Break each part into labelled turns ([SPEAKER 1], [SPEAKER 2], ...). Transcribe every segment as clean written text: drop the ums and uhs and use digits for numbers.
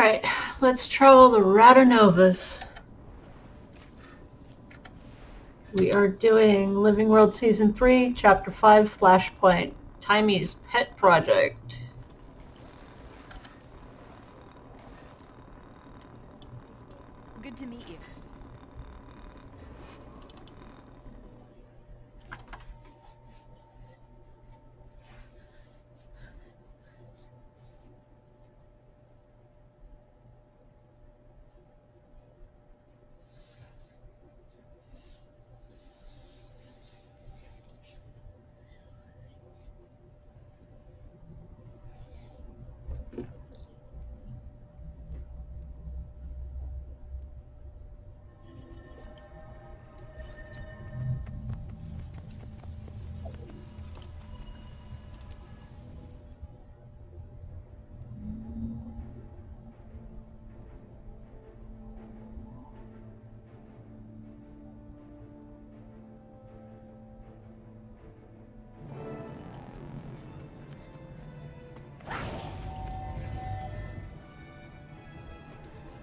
[SPEAKER 1] Alright, let's travel the Radanovas. We are doing Living World Season 3, Chapter 5, Flashpoint, Taimi's Pet Project.
[SPEAKER 2] Good to meet you.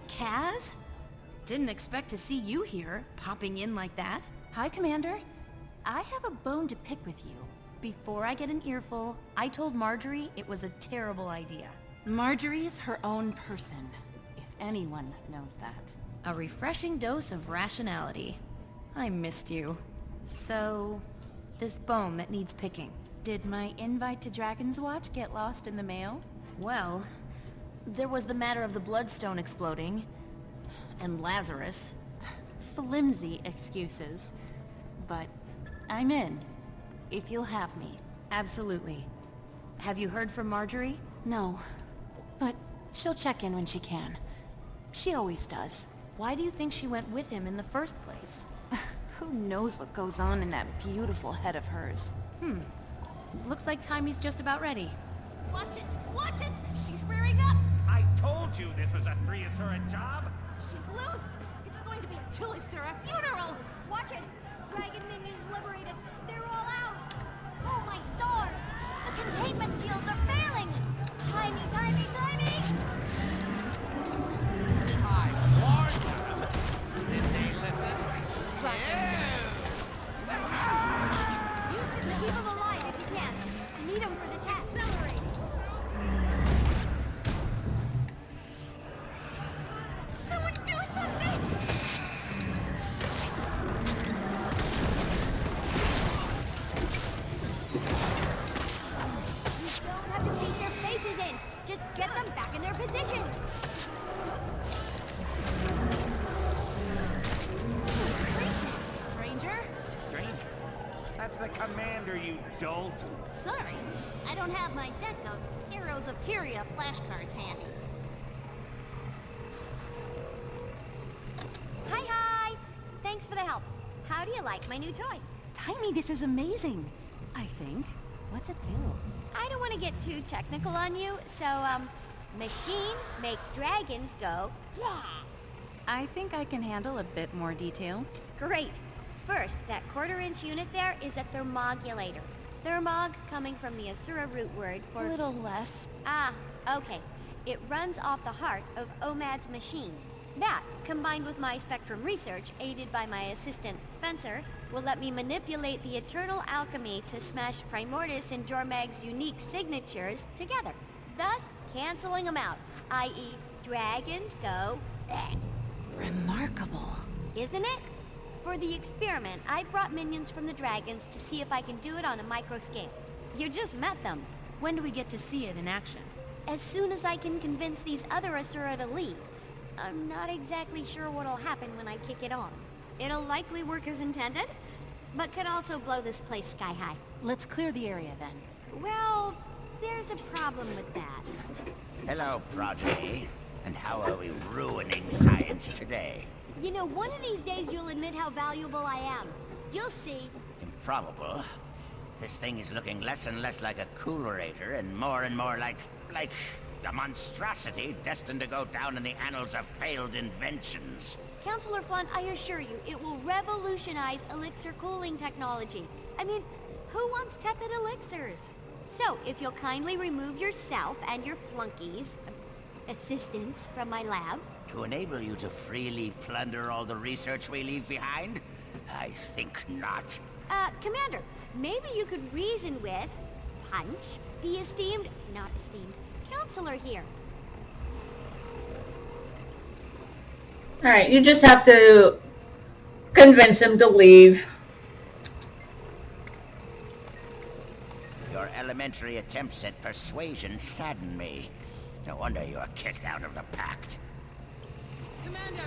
[SPEAKER 3] Kaz? Didn't expect to see you here, popping in like that. Hi, Commander. I have a bone to pick with you. Before I get an earful, I told Marjorie it was a terrible idea. Marjorie's her own person, if anyone knows that. A refreshing dose of rationality. I missed you. So, this bone that needs picking. Did my invite to Dragon's Watch get lost in the mail? Well, there was the matter of the Bloodstone exploding, and Lazarus. Flimsy excuses. But I'm in, if you'll have me. Absolutely. Have you heard from Marjorie? No, but she'll check in when she can. She always does. Why do you think she went with him in the first place? Who knows what goes on in that beautiful head of hers? Looks like Taimi's just about ready.
[SPEAKER 4] Watch it! Watch it! She's rearing up!
[SPEAKER 5] I told you this was a 3 Asura job!
[SPEAKER 4] She's loose! It's going to be a 2 Asura funeral! Watch it! Dragon minions liberated! They're all out! Oh my stars! The containment fields are failing! Taimi!
[SPEAKER 5] I warned them! Did they listen?
[SPEAKER 4] You should keep them alive if you can. Need them for the test. Accelerate! Someone do something! You don't have to beat their faces in. Just get them back in their positions. Stranger?
[SPEAKER 5] Stranger? That's the commander, you dolt!
[SPEAKER 4] Sorry, I don't have my deck of Heroes of Tyria flashcards handy. Hi! Thanks for the help. How do you like my new toy?
[SPEAKER 3] Taimi, this is amazing. I think. What's it do?
[SPEAKER 4] I don't want to get too technical on you, so, machine make dragons go, yeah.
[SPEAKER 3] I think I can handle a bit more detail.
[SPEAKER 4] Great. First, that quarter-inch unit there is a thermogulator. Thermog coming from the Asura root word for...
[SPEAKER 3] A little less.
[SPEAKER 4] Ah, okay. It runs off the heart of Omad's machine. That, combined with my spectrum research, aided by my assistant Spencer, will let me manipulate the eternal alchemy to smash Primordus and Jormag's unique signatures together, thus canceling them out, i.e. dragons go bang.
[SPEAKER 3] Remarkable.
[SPEAKER 4] Isn't it? For the experiment, I brought minions from the dragons to see if I can do it on a micro scale. You just met them.
[SPEAKER 3] When do we get to see it in action?
[SPEAKER 4] As soon as I can convince these other Asura to leave. I'm not exactly sure what'll happen when I kick it on. It'll likely work as intended, but could also blow this place sky high.
[SPEAKER 3] Let's clear the area then.
[SPEAKER 4] Well, there's a problem with that.
[SPEAKER 6] Hello, progeny. And how are we ruining science today?
[SPEAKER 4] You know, one of these days you'll admit how valuable I am. You'll see.
[SPEAKER 6] Improbable. This thing is looking less and less like a coolerator and more like a monstrosity destined to go down in the annals of failed inventions.
[SPEAKER 4] Counselor Flunt, I assure you, it will revolutionize elixir cooling technology. I mean, who wants tepid elixirs? So, if you'll kindly remove yourself and your flunkies, assistance from my lab.
[SPEAKER 6] To enable you to freely plunder all the research we leave behind? I think not.
[SPEAKER 4] Commander, maybe you could reason with Punch, the not esteemed, counselor here.
[SPEAKER 1] Alright, you just have to convince him to leave.
[SPEAKER 6] Your elementary attempts at persuasion sadden me. No wonder you were kicked out of the pact.
[SPEAKER 3] Commander!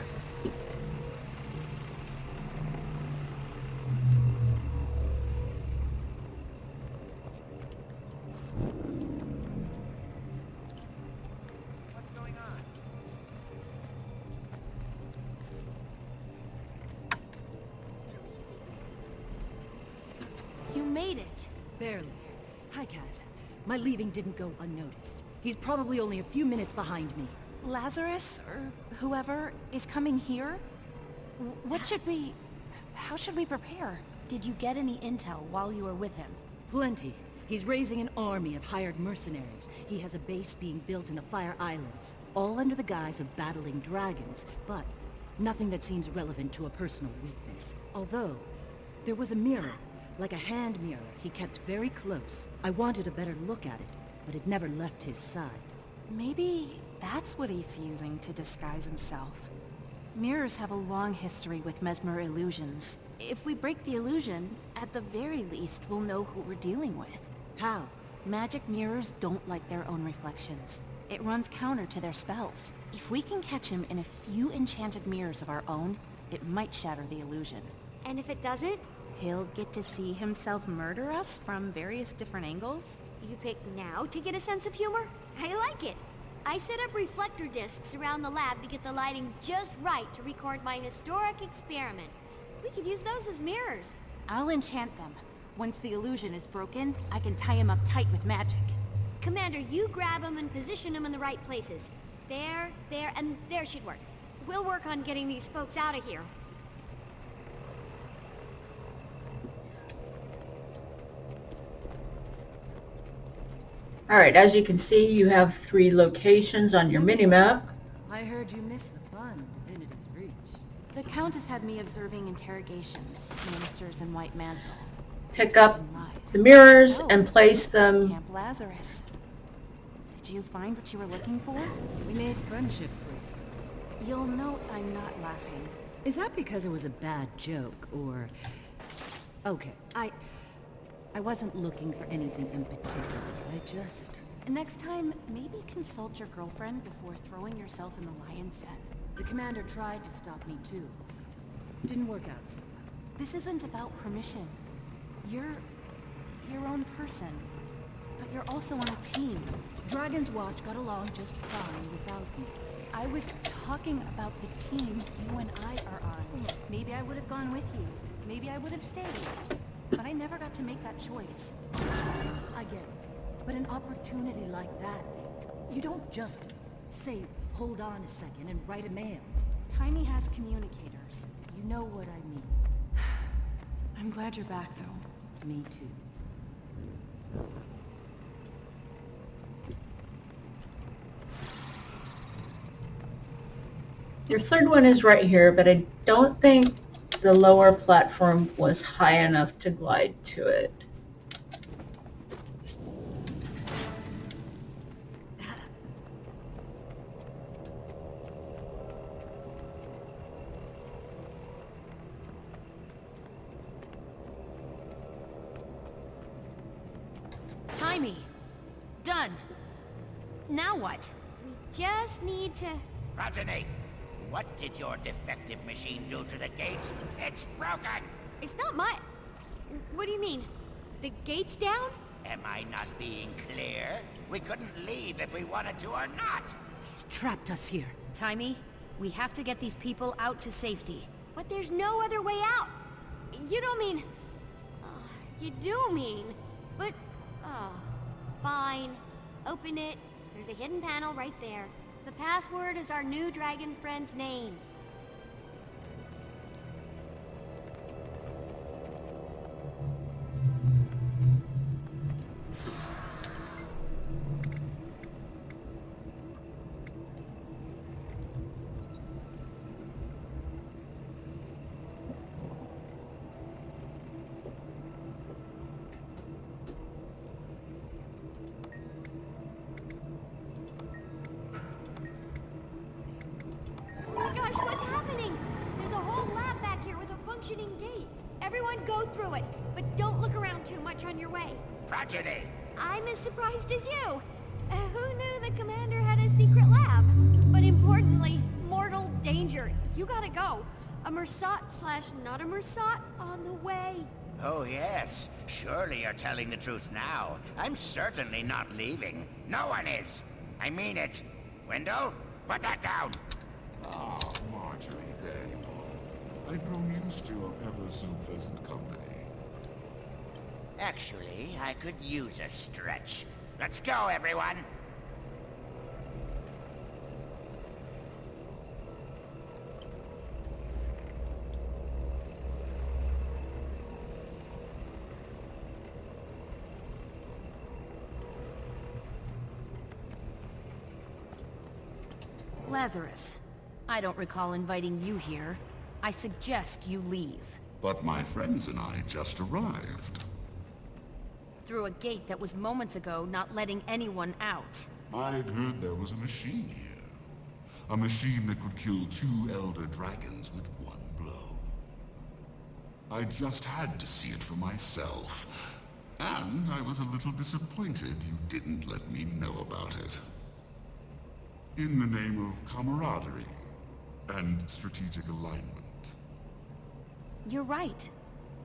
[SPEAKER 5] What's going on?
[SPEAKER 3] You made it.
[SPEAKER 7] Barely. Hi, Kaz. My leaving didn't go unnoticed. He's probably only a few minutes behind me.
[SPEAKER 3] Lazarus, or whoever, is coming here? How should we prepare? Did you get any intel while you were with him?
[SPEAKER 7] Plenty. He's raising an army of hired mercenaries. He has a base being built in the Fire Islands, all under the guise of battling dragons, but nothing that seems relevant to a personal weakness. Although, there was a mirror, like a hand mirror he kept very close. I wanted a better look at it, but it never left his side.
[SPEAKER 3] Maybe that's what he's using to disguise himself. Mirrors have a long history with mesmer illusions. If we break the illusion, at the very least, we'll know who we're dealing with.
[SPEAKER 7] How?
[SPEAKER 3] Magic mirrors don't like their own reflections. It runs counter to their spells. If we can catch him in a few enchanted mirrors of our own, it might shatter the illusion.
[SPEAKER 4] And if it doesn't,
[SPEAKER 3] He'll get to see himself murder us from various different angles?
[SPEAKER 4] you pick now to get a sense of humor? I like it. I set up reflector discs around the lab to get the lighting just right to record my historic experiment. We could use those as mirrors.
[SPEAKER 3] I'll enchant them. Once the illusion is broken, I can tie him up tight with magic.
[SPEAKER 4] Commander, you grab them and position them in the right places. There, and there should work. We'll work on getting these folks out of here.
[SPEAKER 1] Alright, as you can see, you have 3 locations on your minimap.
[SPEAKER 7] I heard you missed the fun of Divinity's Reach.
[SPEAKER 3] The Countess had me observing interrogations, ministers in white mantle.
[SPEAKER 1] Pick up
[SPEAKER 3] detecting lies.
[SPEAKER 1] the mirrors
[SPEAKER 3] So,
[SPEAKER 1] and place them.
[SPEAKER 3] Camp Lazarus. Did you find what you were looking for?
[SPEAKER 7] We made friendship bracelets.
[SPEAKER 3] You'll note I'm not laughing.
[SPEAKER 7] Is that because it was a bad joke, or... Okay, I wasn't looking for anything in particular. I just...
[SPEAKER 3] Next time, maybe consult your girlfriend before throwing yourself in the lion's den.
[SPEAKER 7] The commander tried to stop me too. Didn't work out so well.
[SPEAKER 3] This isn't about permission. You're your own person, but you're also on a team.
[SPEAKER 7] Dragon's Watch got along just fine without me.
[SPEAKER 3] I was talking about the team you and I are on. Maybe I would have gone with you. Maybe I would have stayed. But I never got to make that choice.
[SPEAKER 7] I get it. But an opportunity like that, you don't just say, hold on a second and write a mail.
[SPEAKER 3] Taimi has communicators.
[SPEAKER 7] You know what I mean.
[SPEAKER 3] I'm glad you're back, though.
[SPEAKER 7] Me too.
[SPEAKER 1] Your third one is right here, but I don't think the lower platform was high enough to glide to it.
[SPEAKER 3] Taimi! Done! Now what?
[SPEAKER 4] We just need to...
[SPEAKER 6] Progeny, what did your defective machine do to the gate? It's broken!
[SPEAKER 4] It's not my... What do you mean? The gate's down?
[SPEAKER 6] Am I not being clear? We couldn't leave if we wanted to or not.
[SPEAKER 7] He's trapped us here.
[SPEAKER 3] Taimi, we have to get these people out to safety.
[SPEAKER 4] But there's no other way out. You don't mean... you do mean... But... fine. Open it. There's a hidden panel right there. The password is our new dragon friend's name. too much on your way.
[SPEAKER 6] Tragedy!
[SPEAKER 4] I'm as surprised as you. Who knew the commander had a secret lab? But importantly, mortal danger. You gotta go. A Mersat/not a Mersat on the way.
[SPEAKER 6] Oh yes, surely you're telling the truth now. I'm certainly not leaving. No one is. I mean it. Wendell, put that down.
[SPEAKER 8] Ah, Marjorie, there you are. I'd grown used to your ever-so-pleasant company.
[SPEAKER 6] Actually, I could use a stretch. Let's go, everyone!
[SPEAKER 3] Lazarus, I don't recall inviting you here. I suggest you leave.
[SPEAKER 8] But my friends and I just arrived.
[SPEAKER 3] Through a gate that was moments ago not letting anyone out.
[SPEAKER 8] I'd heard there was a machine here. A machine that could kill 2 elder dragons with one blow. I just had to see it for myself. And I was a little disappointed you didn't let me know about it. In the name of camaraderie and strategic alignment.
[SPEAKER 3] You're right.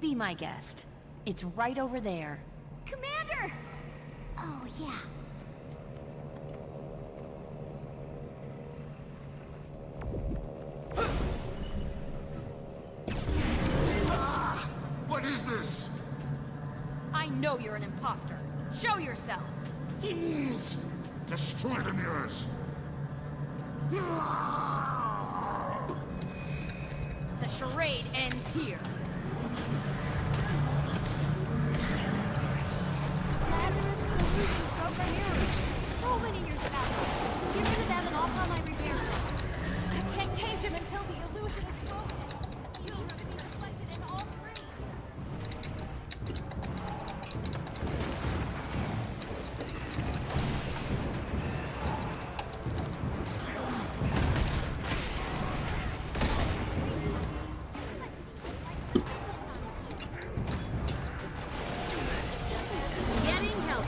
[SPEAKER 3] Be my guest. It's right over there.
[SPEAKER 4] Commander! Oh, yeah.
[SPEAKER 8] What is this?
[SPEAKER 3] I know you're an imposter. Show yourself!
[SPEAKER 8] Fools! Destroy the mirrors!
[SPEAKER 3] The charade ends here.
[SPEAKER 4] Lazarus' illusions broke our mirrors. So many years back. Get rid of them and I'll call my repair service.
[SPEAKER 3] I can't cage him until the illusion is broken. You'll be reflected in all three.
[SPEAKER 4] Getting help.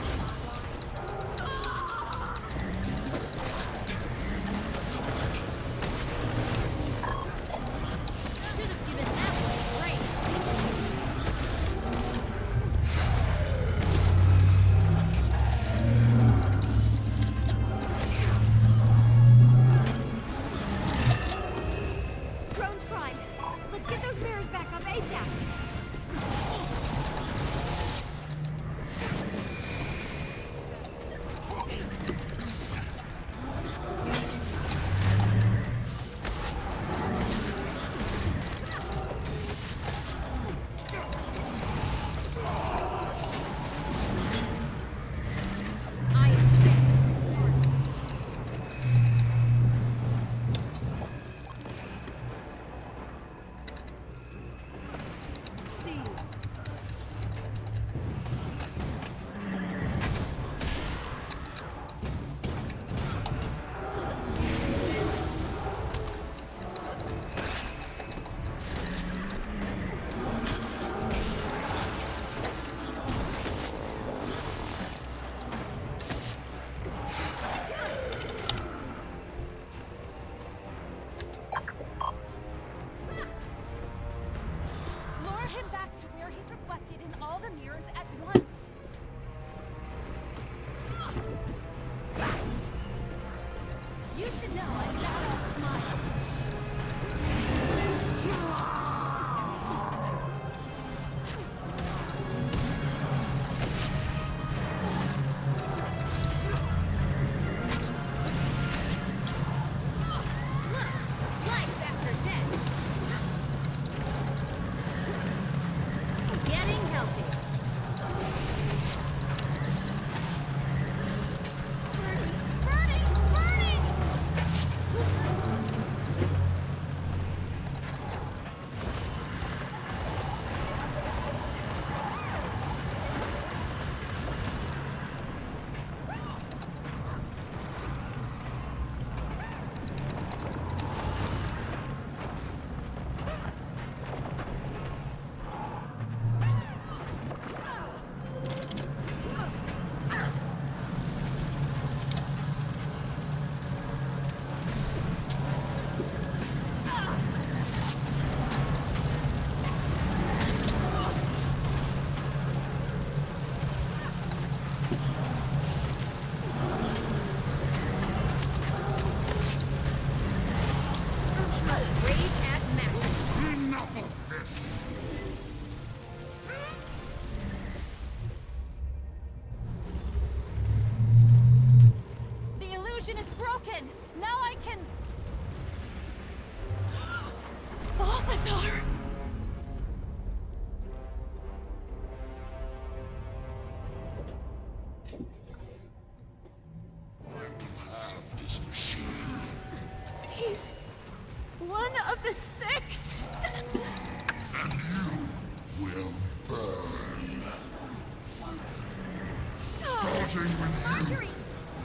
[SPEAKER 8] Starting with
[SPEAKER 4] Marjorie!
[SPEAKER 8] you,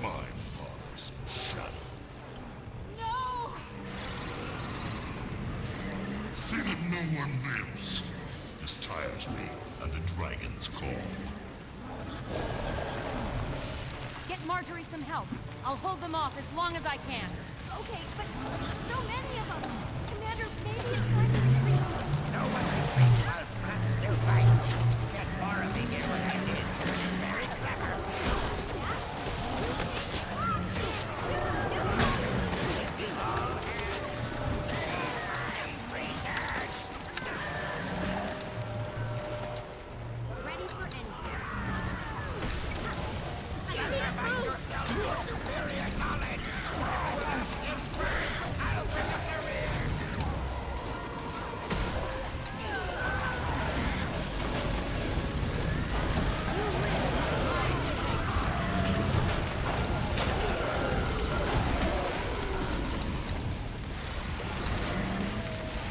[SPEAKER 8] my bothersome shadow.
[SPEAKER 3] No!
[SPEAKER 8] See that no one lives. This tires me, and the dragons call.
[SPEAKER 3] Get Marjorie some help. I'll hold them off as long as I can.
[SPEAKER 4] Okay, but so many of them! Commander, maybe it's time to retreat.
[SPEAKER 6] No one retreats while Fran still fights. Get more of me here what I did. Very clever. All hands, save research.
[SPEAKER 4] Ready for anything.
[SPEAKER 6] Sacrifice yourself for superior knowledge. I'll bring up the rear.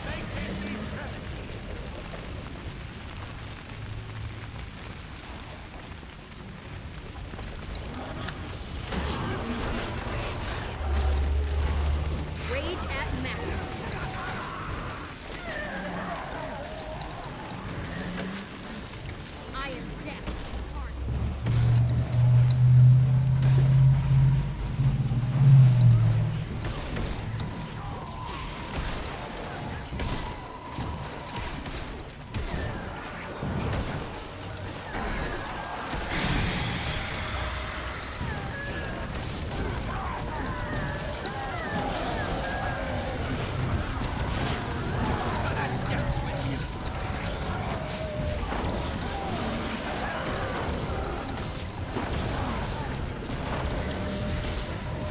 [SPEAKER 5] Vacate these premises.
[SPEAKER 2] Rage at max. I am death.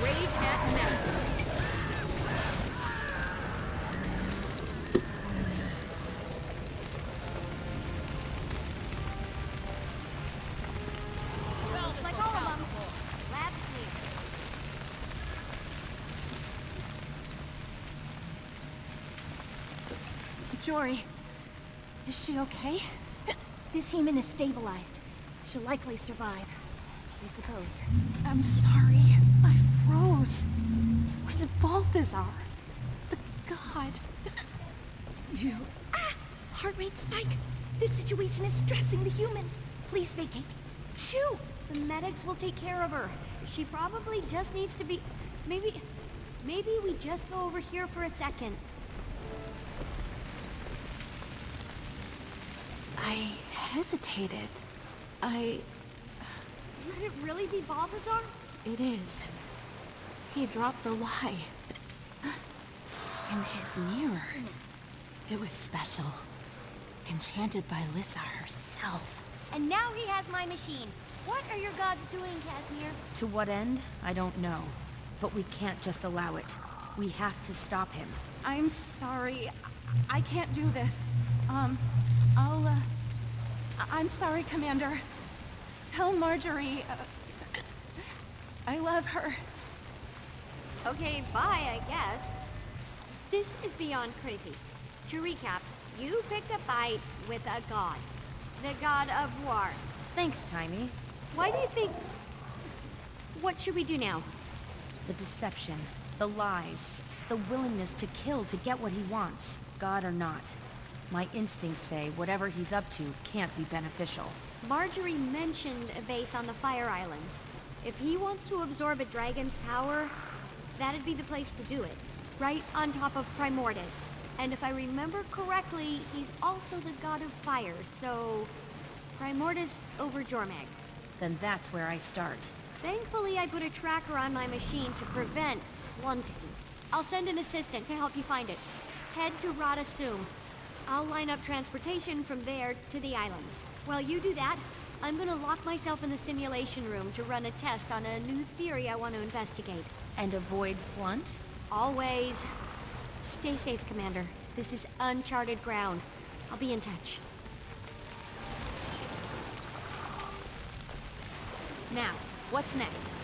[SPEAKER 2] Rage at max.
[SPEAKER 4] Looks like all of them. Lab's clear.
[SPEAKER 3] Jory, is she okay?
[SPEAKER 7] This human is stabilized. She'll likely survive. I suppose.
[SPEAKER 3] I'm sorry. I froze. It was Balthazar. The god.
[SPEAKER 7] You... Ah! Heart rate spike! This situation is stressing the human. Please vacate. Shoo!
[SPEAKER 4] The medics will take care of her. She probably just needs to be... Maybe we just go over here for a second.
[SPEAKER 3] I hesitated.
[SPEAKER 4] Could it really be Balthazar?
[SPEAKER 3] It is. He dropped the lie. In his mirror. It was special. Enchanted by Lissa herself.
[SPEAKER 4] And now he has my machine. What are your gods doing, Casimir?
[SPEAKER 3] To what end? I don't know. But we can't just allow it. We have to stop him. I'm sorry. I can't do this. I'm sorry, Commander. Tell Marjorie, I love her.
[SPEAKER 4] Okay, bye, I guess. This is beyond crazy. To recap, you picked a fight with a god. The god of war.
[SPEAKER 3] Thanks, Taimi.
[SPEAKER 4] Why do you think... What should we do now?
[SPEAKER 3] The deception, the lies, the willingness to kill to get what he wants, God or not. My instincts say whatever he's up to can't be beneficial.
[SPEAKER 4] Marjorie mentioned a base on the Fire Islands. If he wants to absorb a dragon's power, that'd be the place to do it. Right on top of Primordus. And if I remember correctly, he's also the god of fire, so... Primordus over Jormag.
[SPEAKER 3] Then that's where I start.
[SPEAKER 4] Thankfully, I put a tracker on my machine to prevent flunking. I'll send an assistant to help you find it. Head to Rada Sum. I'll line up transportation from there to the islands. While you do that, I'm gonna lock myself in the simulation room to run a test on a new theory I want to investigate.
[SPEAKER 3] And avoid Flunt?
[SPEAKER 4] Always. Stay safe, Commander. This is uncharted ground. I'll be in touch. Now, what's next?